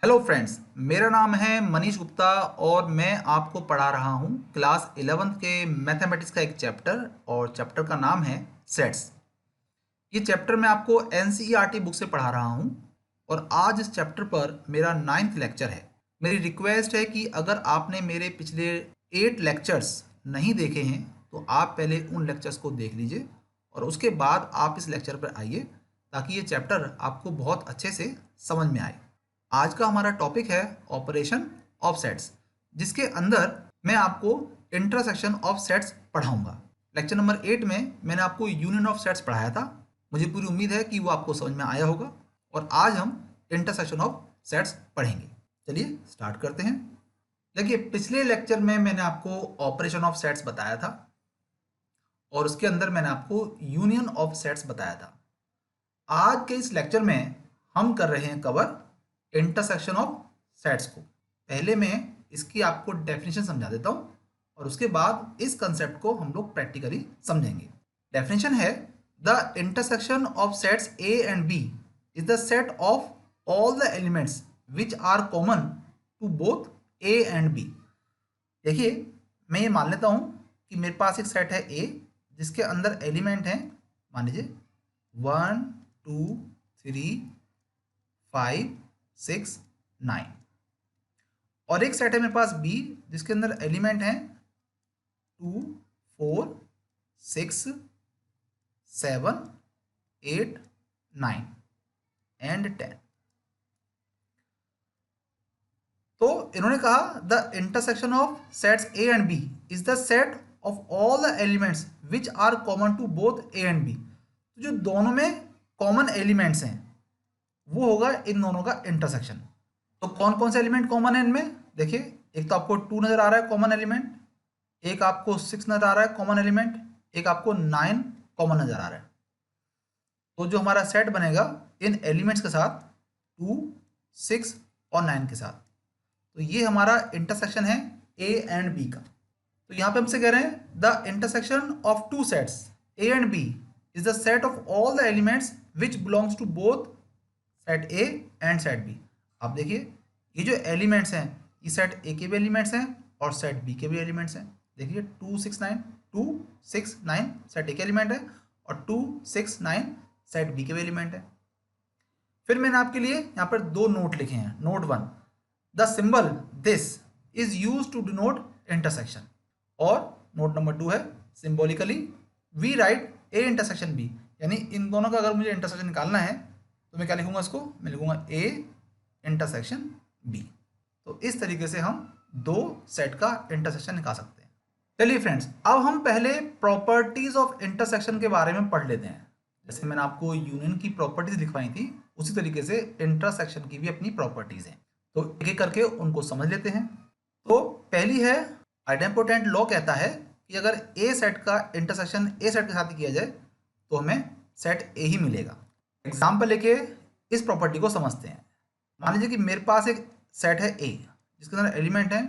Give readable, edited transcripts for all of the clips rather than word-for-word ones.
Hello friends, मेरा नाम है मनीष गुप्ता और मैं आपको पढ़ा रहा हूँ क्लास 11th के मैथमेटिक्स का एक चैप्टर और चैप्टर का नाम है सेट्स। ये चैप्टर मैं आपको एनसीईआरटी बुक से पढ़ा रहा हूँ और आज इस चैप्टर पर मेरा 9th लेक्चर है। मेरी रिक्वेस्ट है कि अगर आपने मेरे पिछले 8 लेक्चर्स नहीं देखे हैं तो आप पहले उन लेक्चर्स को देख लीजिए और उसके बाद आप इस लेक्चर पर आइए ताकि ये चैप्टर आपको बहुत अच्छे से समझ में आए। आज का हमारा टॉपिक है ऑपरेशन ऑफ सेट्स, जिसके अंदर मैं आपको इंटरसेक्शन ऑफ सेट्स पढ़ाऊंगा। लेक्चर नंबर 8 में मैंने आपको यूनियन ऑफ सेट्स पढ़ाया था। मुझे पूरी उम्मीद है कि वो आपको समझ में आया होगा और आज हम इंटरसेक्शन ऑफ सेट्स पढ़ेंगे। चलिए स्टार्ट करते हैं। देखिए, पिछले लेक्चर में मैंने आपको ऑपरेशन ऑफ सेट्स बताया था और उसके अंदर मैंने आपको यूनियन ऑफ सेट्स बताया था। आज के इस लेक्चर में हम कर रहे हैं कवर इंटरसेक्शन ऑफ सेट्स को। पहले मैं इसकी आपको डेफिनेशन समझा देता हूं और उसके बाद इस कंसेप्ट को हम लोग प्रैक्टिकली समझेंगे। डेफिनेशन है, the intersection of sets A and B is the set of all the elements which are common to both A and B. देखिए, मैं ये मान लेता हूं कि मेरे पास एक सेट है ए जिसके अंदर एलिमेंट हैं, मान लीजिए 1 2 3 5 6 9, और एक सेट है मेरे पास बी जिसके अंदर एलिमेंट हैं 2 4 6 7 8 9 एंड 10। तो इन्होंने कहा the intersection of sets A and B is the set of all the elements which are common to both A and B. तो जो दोनों में कॉमन एलिमेंट्स हैं वो होगा इन दोनों का इंटरसेक्शन। तो कौन कौन से एलिमेंट कॉमन है इनमें? देखिए, एक तो आपको 2 नजर आ रहा है कॉमन एलिमेंट, एक आपको 6 नजर आ रहा है कॉमन एलिमेंट, एक आपको 9 कॉमन नजर आ रहा है। तो जो हमारा सेट बनेगा इन एलिमेंट्स के साथ 2 6 और 9 के साथ, तो ये हमारा इंटरसेक्शन है ए एंड बी का। तो यहाँ पे हमसे कह रहे हैं the intersection of two sets A and B is the set of all the elements which belongs to both set A and set B. आप देखिए, ये जो एलिमेंट्स हैं ये सेट ए के भी एलिमेंट्स हैं और सेट बी के भी एलिमेंट्स हैं। देखिए 2 6 9, 2 6 9 सेट ए के एलिमेंट है और 2 6 9 सेट बी के भी एलिमेंट है। फिर मैंने आपके लिए यहाँ पर 2 नोट लिखे हैं। Note 1, the symbol this is use to denote intersection, और नोट नंबर 2 है symbolically we write A intersection B. यानी इन दोनों का अगर मुझे इंटरसेक्शन निकालना है तो मैं क्या लिखूंगा? इसको मैं लिखूंगा ए इंटरसेक्शन बी। तो इस तरीके से हम 2 सेट का इंटरसेक्शन निकाल सकते हैं। चलिए फ्रेंड्स, अब हम पहले प्रॉपर्टीज ऑफ इंटरसेक्शन के बारे में पढ़ लेते हैं। जैसे मैंने आपको यूनियन की प्रॉपर्टीज लिखवाई थी उसी तरीके से इंटरसेक्शन की भी अपनी प्रॉपर्टीज हैं। तो एक एक करके उनको समझ लेते हैं। तो पहली है, आइडेम्पोटेंट लॉ कहता है कि अगर ए सेट का इंटरसेक्शन ए सेट के साथ किया जाए तो हमें सेट ए ही मिलेगा। एग्जाम्पल लेके इस प्रॉपर्टी को समझते हैं। मान लीजिए कि मेरे पास एक सेट है ए जिसके अंदर एलिमेंट है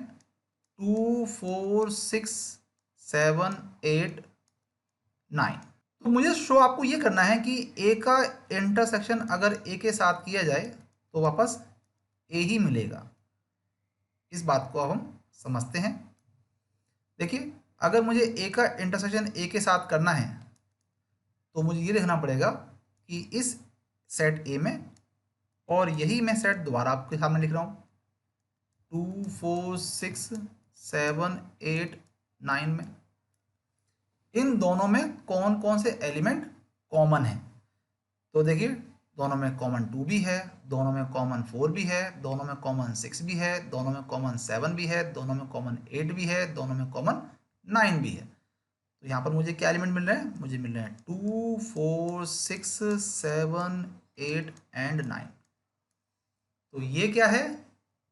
2 4 6 7 8 9। तो मुझे शो आपको ये करना है कि ए का इंटरसेक्शन अगर ए के साथ किया जाए तो वापस ए ही मिलेगा। इस बात को अब हम समझते हैं। देखिए, अगर मुझे ए का इंटरसेक्शन ए के साथ करना है तो मुझे ये लिखना पड़ेगा कि इस सेट ए में, और यही मैं सेट दोबारा आपके सामने लिख रहा हूँ 2 4 6 7 8 9 में, इन दोनों में कौन कौन से एलिमेंट कॉमन है। तो देखिए, दोनों में कॉमन 2 भी है, दोनों में कॉमन 4 भी है, दोनों में कॉमन 6 भी है, दोनों में कॉमन 7 भी है, दोनों में कॉमन 8 भी है, दोनों में कॉमन 9 भी है। तो यहाँ पर मुझे क्या एलिमेंट मिल रहे हैं? मुझे मिल रहे हैं 2 4 6 7 8 एंड 9। तो ये क्या है?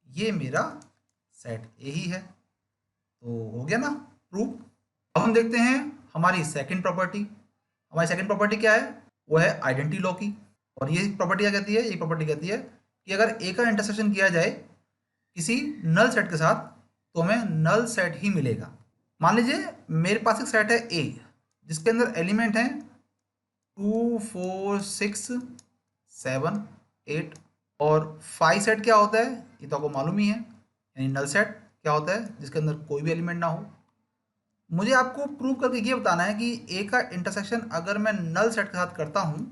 ये मेरा सेट ए ही है। तो हो गया ना प्रूफ। अब हम देखते हैं हमारी सेकंड प्रॉपर्टी। हमारी सेकंड प्रॉपर्टी क्या है? वो है आइडेंटिटी लॉ की। और ये प्रॉपर्टी क्या कहती है? ये प्रॉपर्टी कहती है कि अगर ए का इंटरसेक्शन किया जाए किसी नल सेट के साथ तो हमें नल सेट ही मिलेगा। मान लीजिए मेरे पास एक सेट है ए जिसके अंदर एलिमेंट हैं 2 4 6 7 8 और फाई सेट क्या होता है ये तो आपको मालूम ही है, यानी नल सेट क्या होता है जिसके अंदर कोई भी एलिमेंट ना हो। मुझे आपको प्रूव करके ये बताना है कि ए का इंटरसेक्शन अगर मैं नल सेट के साथ करता हूँ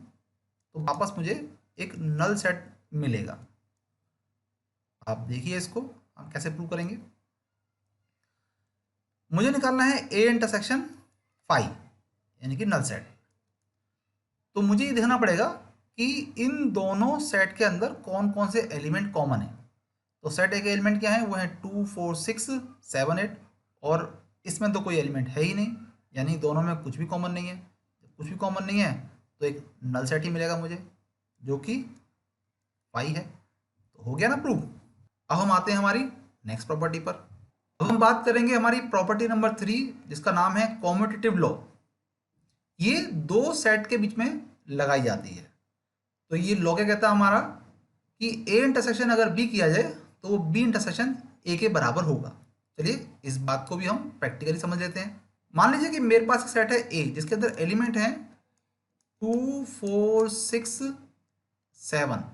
तो वापस मुझे एक नल सेट मिलेगा। आप देखिए इसको हम कैसे प्रूव करेंगे। मुझे निकालना है ए इंटरसेक्शन फाई यानी कि नल सेट। तो मुझे ये देखना पड़ेगा कि इन दोनों सेट के अंदर कौन कौन से एलिमेंट कॉमन है। तो सेट ए के एलिमेंट क्या है, वो है 2 4 6 7 8 और इसमें तो कोई एलिमेंट है ही नहीं, यानी दोनों में कुछ भी कॉमन नहीं है। जब कुछ भी कॉमन नहीं है तो एक नल सेट ही मिलेगा मुझे जो कि फाई है। तो हो गया ना प्रूफ। अब हम आते हैं हमारी नेक्स्ट प्रॉपर्टी पर। अब हम बात करेंगे हमारी प्रॉपर्टी नंबर 3 जिसका नाम है कॉम्यूटेटिव लॉ। ये दो सेट के बीच में लगाई जाती है। तो ये लॉ क्या कहता है हमारा कि ए इंटरसेक्शन अगर बी किया जाए तो वो बी इंटरसेक्शन ए के बराबर होगा। चलिए इस बात को भी हम प्रैक्टिकली समझ लेते हैं। मान लीजिए कि मेरे पास एक सेट है ए जिसके अंदर एलिमेंट है 2 4 6 7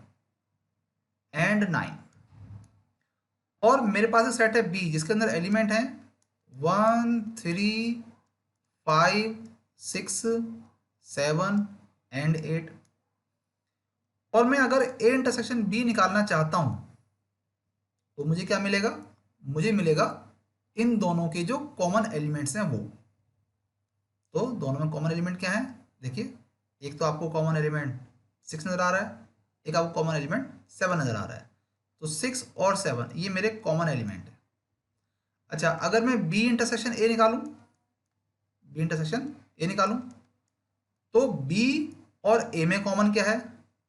एंड 9 और मेरे पास एक सेट है बी जिसके अंदर एलिमेंट है 1 3 5 6 7 एंड 8 और मैं अगर ए इंटरसेक्शन बी निकालना चाहता हूं तो मुझे क्या मिलेगा, मुझे मिलेगा इन दोनों के जो कॉमन एलिमेंट्स हैं वो। तो दोनों में कॉमन एलिमेंट क्या है देखिए, एक तो आपको कॉमन एलिमेंट 6 नज़र आ रहा है, एक आपको कॉमन एलिमेंट 7 नज़र आ रहा है। तो 6 और 7 ये मेरे कॉमन एलिमेंट है। अच्छा अगर मैं बी इंटरसेक्शन ए निकालूं, बी इंटरसेक्शन ए निकालूं तो बी और ए में कॉमन क्या है,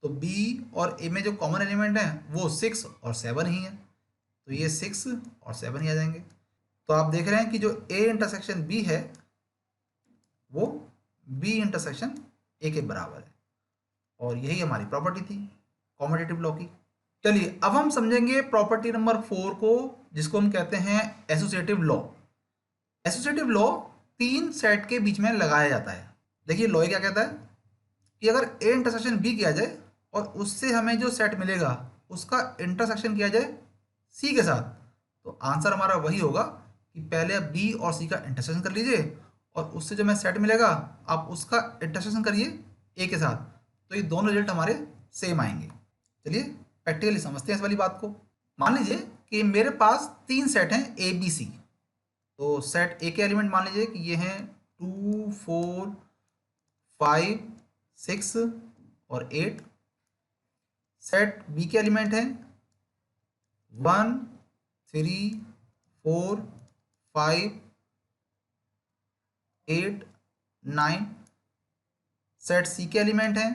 तो बी और ए में जो कॉमन एलिमेंट है वो 6 और 7 ही है। तो ये 6 और 7 ही आ जाएंगे। तो आप देख रहे हैं कि जो ए इंटरसेक्शन बी है वो बी इंटरसेक्शन ए के बराबर है और यही हमारी प्रॉपर्टी थी कॉम्यूटेटिव लॉ की। चलिए अब हम समझेंगे प्रॉपर्टी नंबर 4 को जिसको हम कहते हैं एसोसिएटिव लॉ। एसोसिएटिव लॉ तीन सेट के बीच में लगाया जाता है। देखिए लॉ क्या कहता है कि अगर ए इंटरसेक्शन बी किया जाए और उससे हमें जो सेट मिलेगा उसका इंटरसेक्शन किया जाए सी के साथ, तो आंसर हमारा वही होगा कि पहले आप बी और सी का इंटरसेक्शन कर लीजिए और उससे जो हमें सेट मिलेगा आप उसका इंटरसेक्शन करिए ए के साथ, तो ये दोनों रिजल्ट हमारे सेम आएंगे। चलिए प्रैक्टिकली समझते हैं इस वाली बात को। मान लीजिए कि मेरे पास तीन सेट हैं ए बी सी। तो सेट ए के एलिमेंट मान लीजिए कि ये हैं 2 4 5 6 और 8। सेट बी के एलिमेंट हैं 1 3 4 5 8 9। सेट सी के एलिमेंट हैं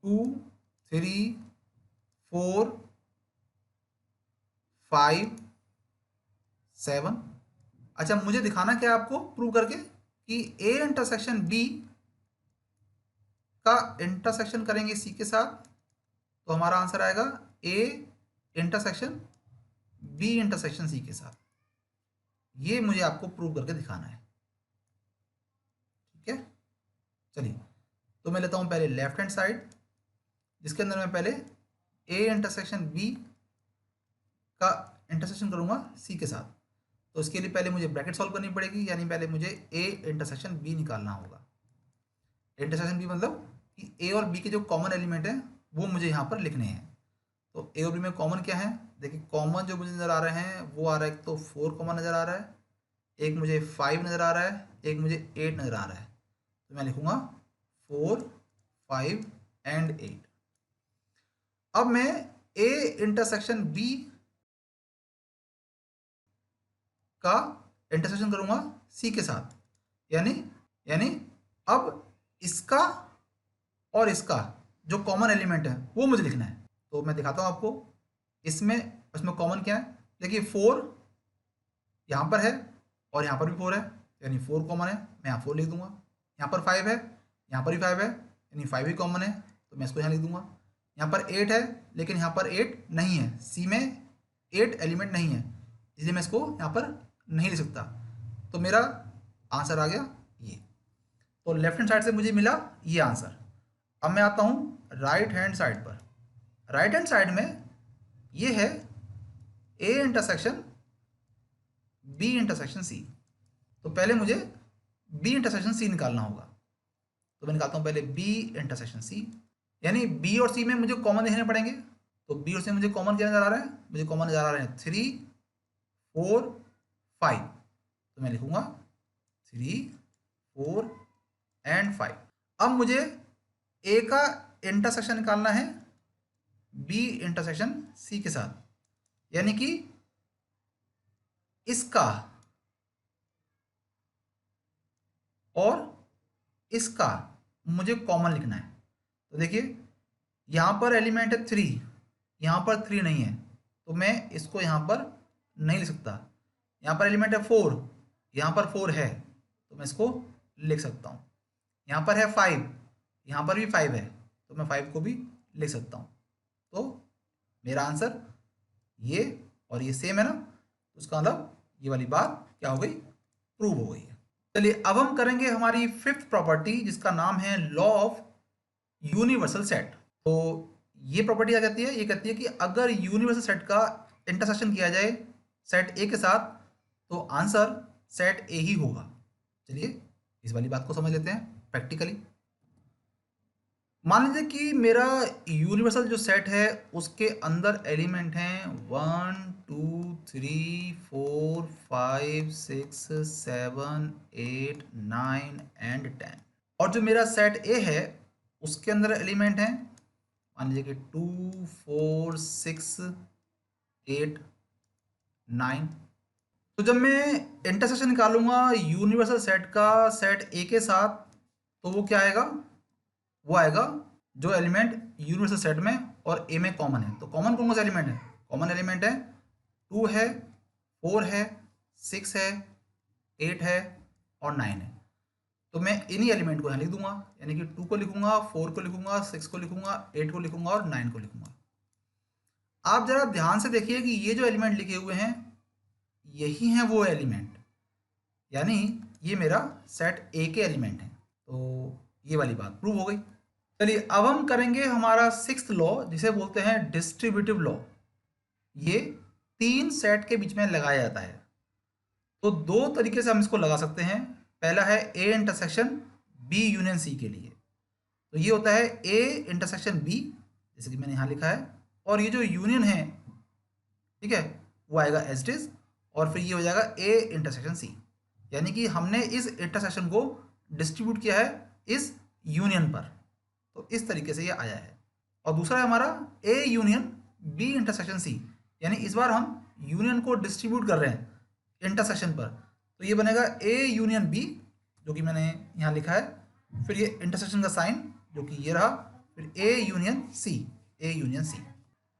2 3 4 5 7। अच्छा मुझे दिखाना क्या है आपको प्रूव करके कि ए इंटरसेक्शन बी का इंटरसेक्शन करेंगे सी के साथ तो हमारा आंसर आएगा A intersection B intersection C के साथ। ये मुझे आपको प्रूव करके दिखाना है। ठीक है चलिए, तो मैं लेता हूं पहले लेफ्ट हैंड साइड जिसके अंदर मैं पहले ए इंटरसेक्शन बी का इंटरसेक्शन करूंगा सी के साथ। तो इसके लिए पहले मुझे ब्रैकेट सॉल्व करनी पड़ेगी, यानी पहले मुझे ए इंटरसेक्शन बी निकालना होगा। इंटरसेक्शन बी मतलब कि ए और बी के जो कॉमन एलिमेंट हैं वो मुझे यहाँ पर लिखने हैं। तो ए और बी में कॉमन क्या है, देखिए कॉमन जो मुझे नज़र आ रहे हैं वो आ रहा है, एक तो 4 कॉमन नज़र आ रहा है, एक मुझे 5 नज़र आ रहा है, एक मुझे 8 नज़र आ रहा है। तो मैं लिखूँगा 4 5 एंड 8। अब मैं ए इंटरसेक्शन बी का इंटरसेक्शन करूँगा सी के साथ, यानी यानी अब इसका और इसका जो कॉमन एलिमेंट है वो मुझे लिखना है। तो मैं दिखाता हूँ आपको। इसमें इसमें कॉमन क्या है, देखिए 4 यहाँ पर है और यहाँ पर भी 4 है, यानी 4 कॉमन है, मैं यहाँ 4 लिख दूंगा। यहाँ पर 5 है, यहाँ पर भी 5 है, यानी 5 भी कॉमन है, तो मैं इसको यहाँ लिख दूंगा। यहाँ पर 8 है लेकिन यहाँ पर 8 नहीं है, सी में 8 एलिमेंट नहीं है, इसलिए मैं इसको यहाँ पर नहीं लिख सकता। तो मेरा आंसर आ गया ये। तो लेफ्ट हैंड साइड से मुझे मिला ये आंसर। अब मैं आता हूँ राइट हैंड साइड पर। राइट हैंड साइड में ये है A intersection B intersection C. तो पहले मुझे बी इंटरसेक्शन सी निकालना होगा। तो मैं निकालता हूँ पहले बी इंटरसेक्शन सी, यानी बी और सी में मुझे कॉमन देखने पड़ेंगे। तो बी और सी में मुझे कॉमन क्या नजर आ रहा है, मुझे कॉमन नजर आ रहे हैं 3 4 5। तो मैं लिखूंगा 3 4 एंड 5। अब मुझे ए का इंटरसेक्शन निकालना है बी इंटरसेक्शन सी के साथ, यानी कि इसका और इसका मुझे कॉमन लिखना है। तो देखिए यहाँ पर एलिमेंट है 3, यहाँ पर 3 नहीं है, तो मैं इसको यहाँ पर नहीं लिख सकता। यहाँ पर एलिमेंट है 4, यहाँ पर 4 है, तो मैं इसको लिख सकता हूँ। यहाँ पर है 5, यहाँ पर भी 5 है, तो मैं 5 को भी लिख सकता हूँ। तो मेरा आंसर ये और ये सेम है ना, तो उसका मतलब ये वाली बात क्या हो गई, प्रूव हो गई है। चलिए अब हम करेंगे हमारी फिफ्थ प्रॉपर्टी, जिसका नाम है लॉ ऑफ यूनिवर्सल सेट। तो ये प्रॉपर्टी क्या कहती है, ये कहती है कि अगर यूनिवर्सल सेट का इंटरसेक्शन किया जाए सेट ए के साथ, तो आंसर सेट ए ही होगा। चलिए इस वाली बात को समझ लेते हैं प्रैक्टिकली। मान लीजिए कि मेरा यूनिवर्सल जो सेट है उसके अंदर एलिमेंट हैं 1 2 3 4 5 6 7 8 9 एंड 10। और जो मेरा सेट ए है उसके अंदर एलिमेंट हैं मान लीजिए कि 2 4 6 8 9। तो जब मैं इंटरसेक्शन निकालूंगा यूनिवर्सल सेट का सेट ए के साथ, तो वो क्या आएगा, वो आएगा जो एलिमेंट यूनिवर्सल सेट में और ए में कॉमन है। तो कॉमन कौन कौन सा एलिमेंट है, कॉमन एलिमेंट है 2 है 4 है 6 है 8 है और 9 है। तो मैं इन्हीं एलिमेंट को यहाँ लिख दूंगा, यानी कि 2 को लिखूंगा, 4 को लिखूंगा, 6 को लिखूंगा, 8 को लिखूंगा और 9 को लिखूंगा। आप जरा ध्यान से देखिए कि ये जो एलिमेंट लिखे हुए हैं यही हैं वो एलिमेंट, यानी ये मेरा सेट ए के एलिमेंट हैं। तो ये वाली बात प्रूव हो गई। चलिए अब हम करेंगे हमारा सिक्स्थ लॉ, जिसे बोलते हैं डिस्ट्रीब्यूटिव लॉ। ये 3 सेट के बीच में लगाया जाता है। तो 2 तरीके से हम इसको लगा सकते हैं। पहला है A intersection B union C के लिए। तो ये होता है ए इंटरसेक्शन बी, जैसे कि मैंने यहाँ लिखा है, और ये जो यूनियन है ठीक है वो आएगा एज इट इज, और फिर ये हो जाएगा ए इंटरसेक्शन सी, यानी कि हमने इस इंटरसेक्शन को डिस्ट्रीब्यूट किया है इस यूनियन पर। तो इस तरीके से ये आया है। और दूसरा है हमारा A union B intersection C, यानी इस बार हम यूनियन को डिस्ट्रीब्यूट कर रहे हैं इंटरसेक्शन पर। तो ये बनेगा ए यूनियन बी, जो कि मैंने यहाँ लिखा है, फिर ये इंटरसेक्शन का साइन जो कि ये रहा, फिर A union C, A union C.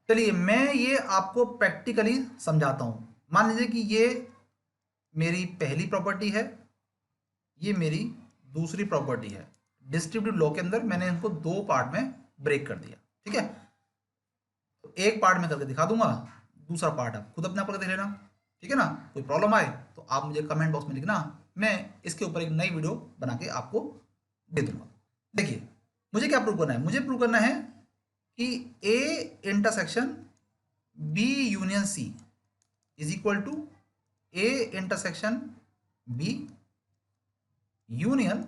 चलिए मैं ये आपको प्रैक्टिकली समझाता हूँ। मान लीजिए कि ये मेरी पहली प्रॉपर्टी है, ये मेरी दूसरी प्रॉपर्टी है। डिस्ट्रीब्यूटिव लॉ के अंदर मैंने इनको 2 पार्ट में ब्रेक कर दिया, ठीक है। तो एक पार्ट में करके दिखा दूंगा, दूसरा पार्ट आप खुद अपने आप करके देख लेना, ठीक है ना। कोई प्रॉब्लम आए तो आप मुझे कमेंट बॉक्स में लिखना, मैं इसके ऊपर एक नई वीडियो बना के आपको दे दूंगा। देखिए मुझे क्या प्रूव करना है, मुझे प्रूव करना है कि A intersection B union C is equal to A intersection B union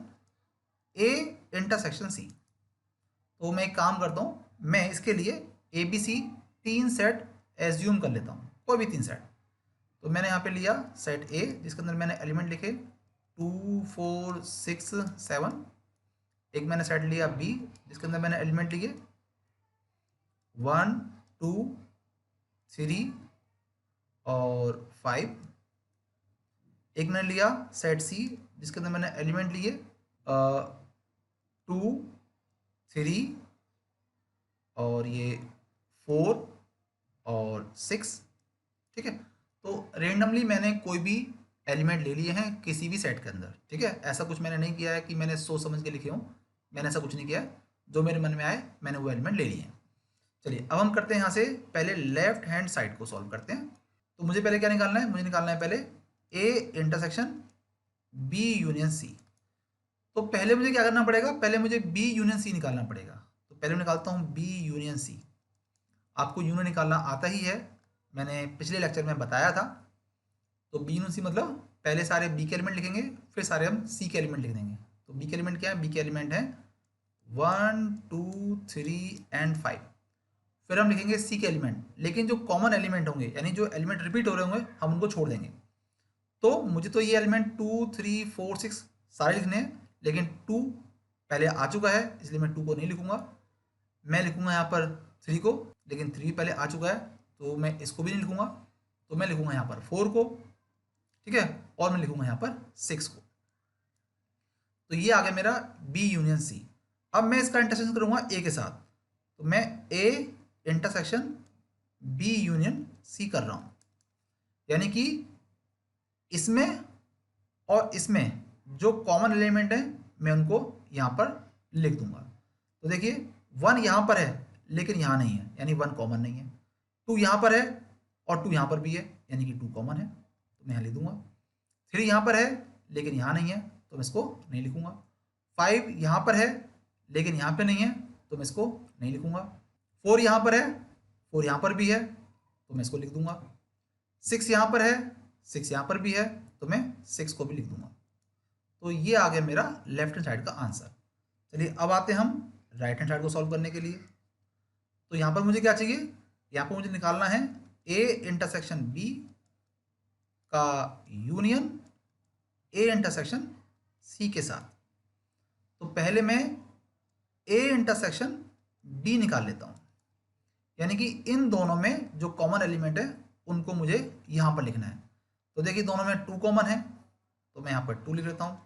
A intersection C. तो मैं एक काम करता हूँ, मैं इसके लिए A B C 3 set assume कर लेता हूँ, कोई भी 3 सेट। तो मैंने यहाँ पे लिया सेट ए, जिसके अंदर मैंने एलिमेंट लिखे 2 4 6 7। एक मैंने सेट लिया बी, जिसके अंदर मैंने एलिमेंट लिए 1 2 3 और 5। एक मैंने लिया सेट सी, जिसके अंदर मैंने एलिमेंट लिए 2 3 और ये 4 और 6, ठीक है। तो रेंडमली मैंने कोई भी एलिमेंट ले लिए हैं किसी भी सेट के अंदर, ठीक है। ऐसा कुछ मैंने नहीं किया है कि मैंने सोच समझ के लिखे हों, मैंने ऐसा कुछ नहीं किया है। जो मेरे मन में आए मैंने वो एलिमेंट ले लिए हैं। चलिए अब हम करते हैं यहाँ से पहले लेफ्ट हैंड साइड को सॉल्व करते हैं। तो मुझे पहले क्या निकालना है, मुझे निकालना है पहले A intersection B union C. तो पहले मुझे क्या करना पड़ेगा, पहले मुझे बी यूनियन सी निकालना पड़ेगा। तो पहले मैं निकालता हूँ बी यूनियन सी। आपको यूनियन निकालना आता ही है, मैंने पिछले लेक्चर में बताया था। तो बी यूनियन सी मतलब पहले सारे बी के एलिमेंट लिखेंगे, फिर सारे हम सी के एलिमेंट लिख देंगे। तो बी के एलिमेंट क्या है? बी के एलिमेंट है 1 2 3 एंड 5। फिर हम लिखेंगे सी के एलिमेंट, लेकिन जो कॉमन एलिमेंट होंगे यानी जो एलिमेंट रिपीट हो रहे होंगे हम उनको छोड़ देंगे। तो मुझे तो ये एलिमेंट 2 3 4 6 सारे लिखने हैं, लेकिन 2 पहले आ चुका है इसलिए मैं 2 को नहीं लिखूंगा। मैं लिखूंगा यहाँ पर 3 को, लेकिन 3 पहले आ चुका है तो मैं इसको भी नहीं लिखूंगा। तो मैं लिखूंगा यहाँ पर 4 को, ठीक है, और मैं लिखूंगा यहाँ पर 6 को। तो ये आ गया मेरा बी यूनियन सी। अब मैं इसका इंटरसेक्शन करूंगा ए के साथ, तो मैं A intersection B union C कर रहा हूं, यानी कि इसमें और इसमें जो कॉमन एलिमेंट है मैं उनको यहाँ पर लिख दूंगा। तो देखिए 1 यहाँ पर है लेकिन यहाँ नहीं है, यानी 1 कॉमन नहीं है। 2 यहाँ पर है और 2 यहाँ पर भी है, यानी कि 2 कॉमन है, तो मैं यहाँ लिख दूंगा। 3 यहाँ पर है लेकिन यहाँ नहीं है तो मैं इसको नहीं लिखूंगा। 5 यहाँ पर है लेकिन यहाँ पे नहीं है तो मैं इसको नहीं लिखूंगा। 4 यहाँ पर है, 4 यहाँ पर भी है तो मैं इसको लिख दूंगा। 6 यहाँ पर है, 6 यहाँ पर भी है तो मैं 6 को भी लिख दूंगा। तो ये आ गया मेरा लेफ्ट हैंड साइड का आंसर। चलिए अब आते हैं हम राइट हैंड साइड को सॉल्व करने के लिए। तो यहाँ पर मुझे क्या चाहिए? यहाँ पर मुझे निकालना है ए इंटरसेक्शन बी का यूनियन ए इंटरसेक्शन सी के साथ। तो पहले मैं ए इंटरसेक्शन बी निकाल लेता हूँ, यानी कि इन दोनों में जो कॉमन एलिमेंट है उनको मुझे यहाँ पर लिखना है। तो देखिए दोनों में 2 कॉमन है तो मैं यहाँ पर 2 लिख लेता हूँ।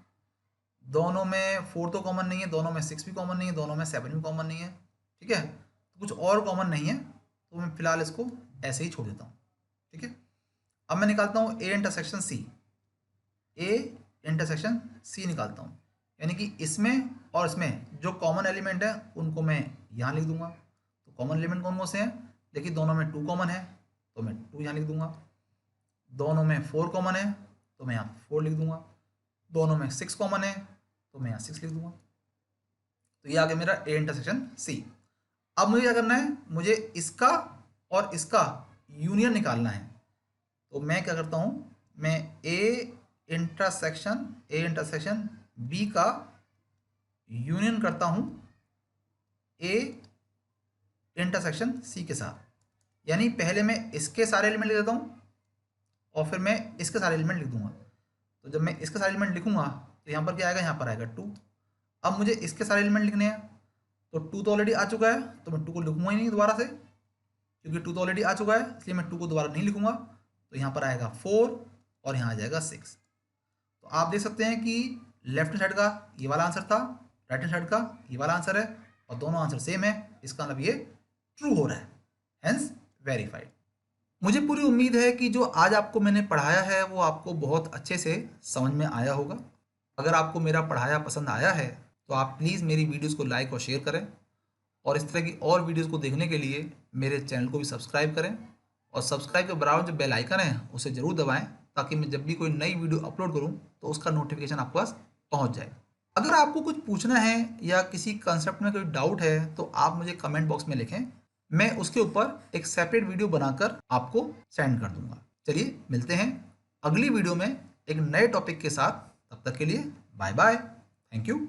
दोनों में 4 तो कॉमन नहीं है, दोनों में 6 भी कॉमन नहीं है, दोनों में 7 भी कॉमन नहीं है, ठीक है। तो कुछ और कॉमन नहीं है तो मैं फिलहाल इसको ऐसे ही छोड़ देता हूँ, ठीक है। अब मैं निकालता हूँ ए इंटरसेक्शन सी। ए इंटरसेक्शन सी निकालता हूँ, यानी कि इसमें और इसमें जो कॉमन एलिमेंट है उनको मैं यहाँ लिख दूंगा। तो कॉमन एलिमेंट कौन कौन से हैं? देखिए दोनों में 2 कॉमन है तो मैं 2 यहाँ लिख दूंगा। दोनों में 4 कॉमन है तो मैं यहाँ 4 लिख दूंगा। दोनों में 6 कॉमन है तो मैं यहाँ 6 लिख दूंगा। तो ये आ गया मेरा ए इंटरसेक्शन सी। अब मुझे क्या करना है? मुझे इसका और इसका यूनियन निकालना है। तो मैं क्या करता हूँ? मैं ए इंटरसेक्शन बी का यूनियन करता हूँ ए इंटरसेक्शन सी के साथ, यानी पहले मैं इसके सारे एलिमेंट लिख देता हूँ और फिर मैं इसके सारे एलिमेंट लिख दूंगा। तो जब मैं इसके सारे एलिमेंट लिखूंगा तो यहाँ पर क्या आएगा? यहाँ पर आएगा 2। अब मुझे इसके सारे एलिमेंट लिखने हैं, तो 2 तो ऑलरेडी आ चुका है तो मैं 2 को लिखूंगा ही नहीं दोबारा से, क्योंकि 2 तो ऑलरेडी आ चुका है इसलिए मैं 2 को दोबारा नहीं लिखूंगा। तो यहाँ पर आएगा 4 और यहाँ आ जाएगा 6। तो आप देख सकते हैं कि लेफ्ट हैंड साइड का ये वाला आंसर था, राइट हैंड साइड का ये वाला आंसर है, और दोनों आंसर सेम है। इसका मतलब ये ट्रू हो रहा है, हेंस वेरीफाइड। मुझे पूरी उम्मीद है कि जो आज आपको मैंने पढ़ाया है वो आपको बहुत अच्छे से समझ में आया होगा। अगर आपको मेरा पढ़ाया पसंद आया है तो आप प्लीज़ मेरी वीडियोस को लाइक और शेयर करें, और इस तरह की और वीडियोस को देखने के लिए मेरे चैनल को भी सब्सक्राइब करें, और सब्सक्राइब के बराबर जो बेल आइकन है उसे ज़रूर दबाएं, ताकि मैं जब भी कोई नई वीडियो अपलोड करूं तो उसका नोटिफिकेशन आपके पास पहुंच जाए। अगर आपको कुछ पूछना है या किसी कंसेप्ट में कोई डाउट है तो आप मुझे कमेंट बॉक्स में लिखें, मैं उसके ऊपर एक सेपरेट वीडियो बनाकर आपको सेंड कर दूंगा। चलिए मिलते हैं अगली वीडियो में एक नए टॉपिक के साथ, तब तक के लिए बाय बाय, थैंक यू।